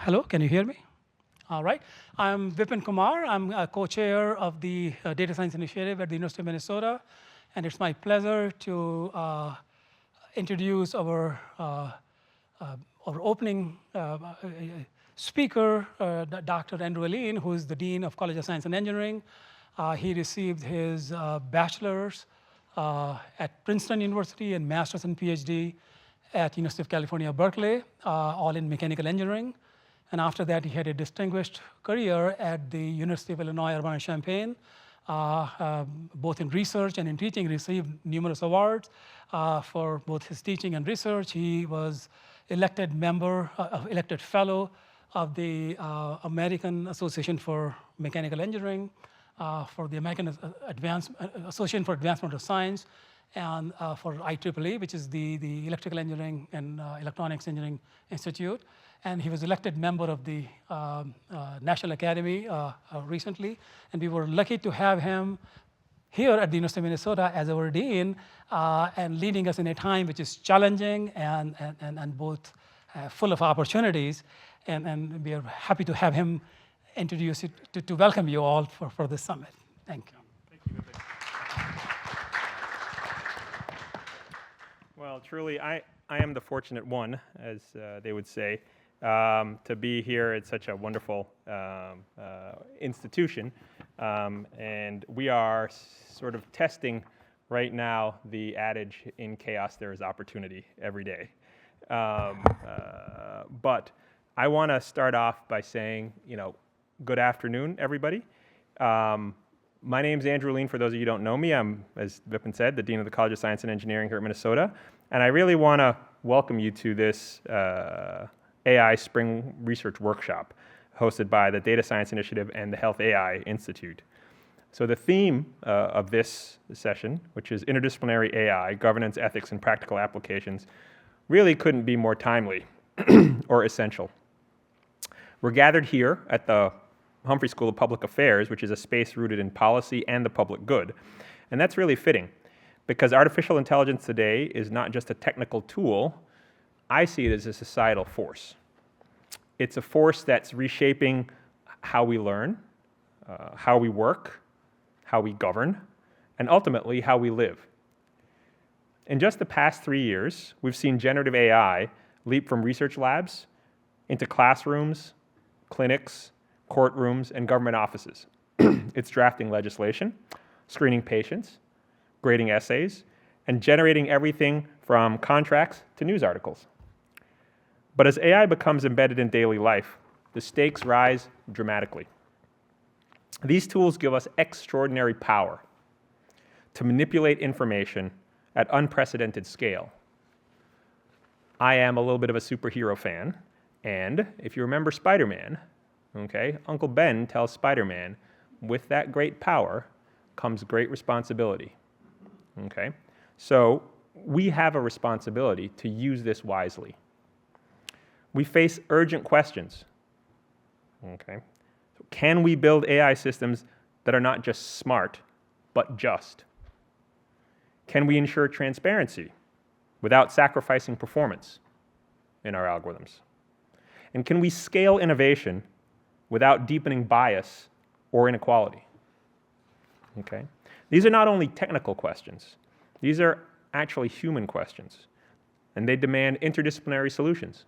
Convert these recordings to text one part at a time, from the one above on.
Hello, can you hear me? All right. I'm Vipin Kumar. I'm a co-chair of the Data Science Initiative at the University of Minnesota. And it's my pleasure to introduce our opening speaker, Dr. Andrew Alleyne, who is the Dean of College of Science and Engineering. He received his bachelor's at Princeton University and master's and PhD at University of California, Berkeley, all in mechanical engineering. And after that, he had a distinguished career at the University of Illinois Urbana-Champaign, both in research and in teaching. He received numerous awards for both his teaching and research. He was elected fellow of the American Association for Mechanical Engineering, for the American Association for Advancement of Science, and for IEEE, which is the Electrical Engineering and Electronics Engineering Institute. And he was elected member of the National Academy recently. And we were lucky to have him here at the University of Minnesota as our dean and leading us in a time which is challenging and both full of opportunities. And we are happy to have him introduce it to welcome you all for this summit. Thank you. Thank you, Vipin. Well, truly, I am the fortunate one, as they would say, to be here at such a wonderful institution. And we are sort of testing right now the adage, in chaos there is opportunity every day. But I want to start off by saying, good afternoon, everybody. My name's Andrew Alleyne, for those of you who don't know me. I'm, as Vipin said, the Dean of the College of Science and Engineering here at Minnesota. And I really want to welcome you to this AI Spring Research Workshop hosted by the Data Science Initiative and the Health AI Institute. So the theme of this session, which is Interdisciplinary AI, Governance, Ethics, and Practical Applications, really couldn't be more timely or essential. We're gathered here at the Humphrey School of Public Affairs, which is a space rooted in policy and the public good. And that's really fitting, because artificial intelligence today is not just a technical tool. I see it as a societal force. It's a force that's reshaping how we learn, how we work, how we govern, and ultimately how we live. In just the past 3 years, we've seen generative AI leap from research labs into classrooms, clinics, courtrooms, and government offices. It's drafting legislation, screening patients, grading essays, and generating everything from contracts to news articles. But as AI becomes embedded in daily life, the stakes rise dramatically. These tools give us extraordinary power to manipulate information at unprecedented scale. I am a little bit of a superhero fan, and if you remember Spider-Man, okay, Uncle Ben tells Spider-Man, with that great power comes great responsibility. Okay? So we have a responsibility to use this wisely. We face urgent questions. Okay? So can we build AI systems that are not just smart, but just? Can we ensure transparency without sacrificing performance in our algorithms? And can we scale innovation without deepening bias or inequality? Okay? These are not only technical questions. These are actually human questions, and they demand interdisciplinary solutions.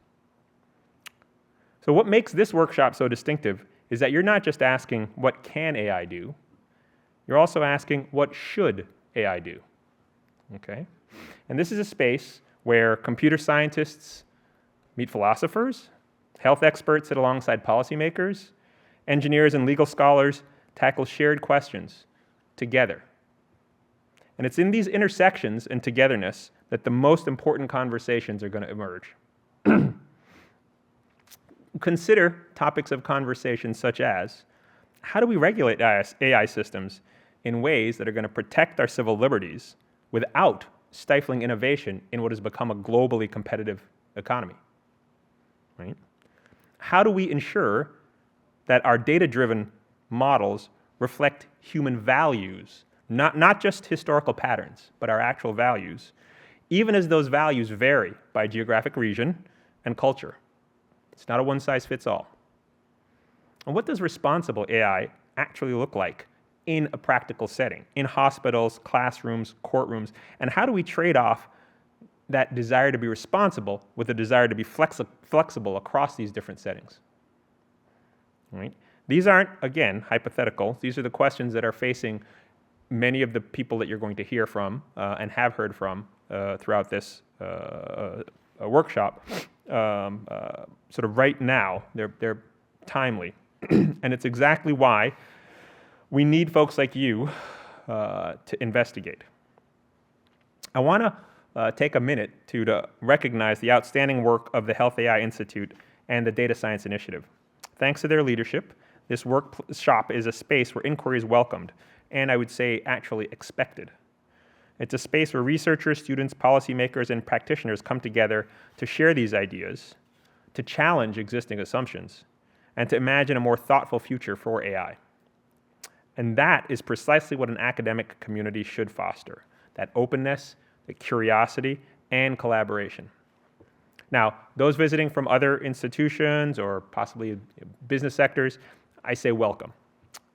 So what makes this workshop so distinctive is that you're not just asking, what can AI do? You're also asking, what should AI do? Okay? And this is a space where computer scientists meet philosophers, health experts sit alongside policymakers, engineers and legal scholars tackle shared questions together. And it's in these intersections and togetherness that the most important conversations are going to emerge. Consider topics of conversation such as, how do we regulate AI systems in ways that are going to protect our civil liberties without stifling innovation in what has become a globally competitive economy? Right? How do we ensure that our data-driven models reflect human values, not just historical patterns, but our actual values, even as those values vary by geographic region and culture? It's not a one-size-fits-all. And what does responsible AI actually look like in a practical setting, in hospitals, classrooms, courtrooms, and how do we trade off that desire to be responsible with the desire to be flexible across these different settings? Right? These aren't, again, hypothetical. These are the questions that are facing many of the people that you're going to hear from and have heard from throughout this workshop. Sort of right now, they're timely. And it's exactly why we need folks like you to investigate. I want to take a minute to recognize the outstanding work of the Health AI Institute and the Data Science Initiative. Thanks to their leadership, this workshop is a space where inquiry is welcomed, and I would say actually expected. It's a space where researchers, students, policymakers, and practitioners come together to share these ideas, to challenge existing assumptions, and to imagine a more thoughtful future for AI. And that is precisely what an academic community should foster, that openness, the curiosity, and collaboration. Now, those visiting from other institutions or possibly business sectors, I say welcome.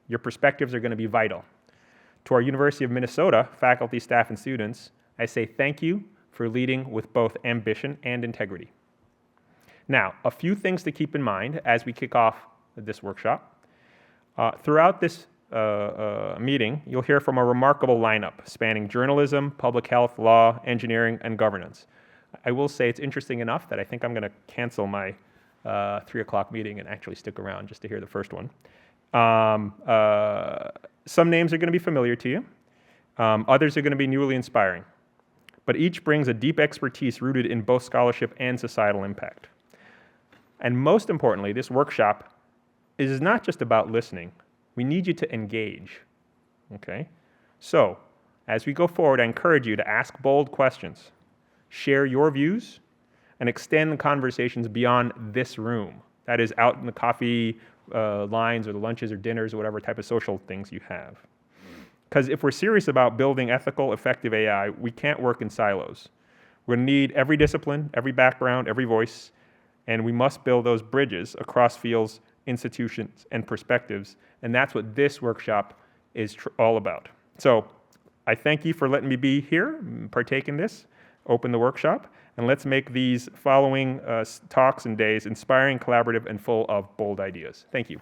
Your perspectives are going to be vital. To our University of Minnesota faculty, staff, and students, I say thank you for leading with both ambition and integrity. Now, a few things to keep in mind as we kick off this workshop. Throughout this meeting, you'll hear from a remarkable lineup spanning journalism, public health, law, engineering, and governance. I will say it's interesting enough that I think I'm going to cancel my 3 o'clock meeting and actually stick around just to hear the first one. Some names are going to be familiar to you. Others are going to be newly inspiring. But each brings a deep expertise rooted in both scholarship and societal impact. And most importantly, this workshop is not just about listening. We need you to engage, okay? So, as we go forward, I encourage you to ask bold questions, share your views, and extend conversations beyond this room. That is out in the coffee lines or the lunches or dinners or whatever type of social things you have. Because if we're serious about building ethical, effective AI, we can't work in silos. We're going to need every discipline, every background, every voice, and we must build those bridges across fields, institutions, and perspectives, and that's what this workshop is all about. So I thank you for letting me be here, partake in this, open the workshop, and let's make these following talks and days inspiring, collaborative, and full of bold ideas. Thank you.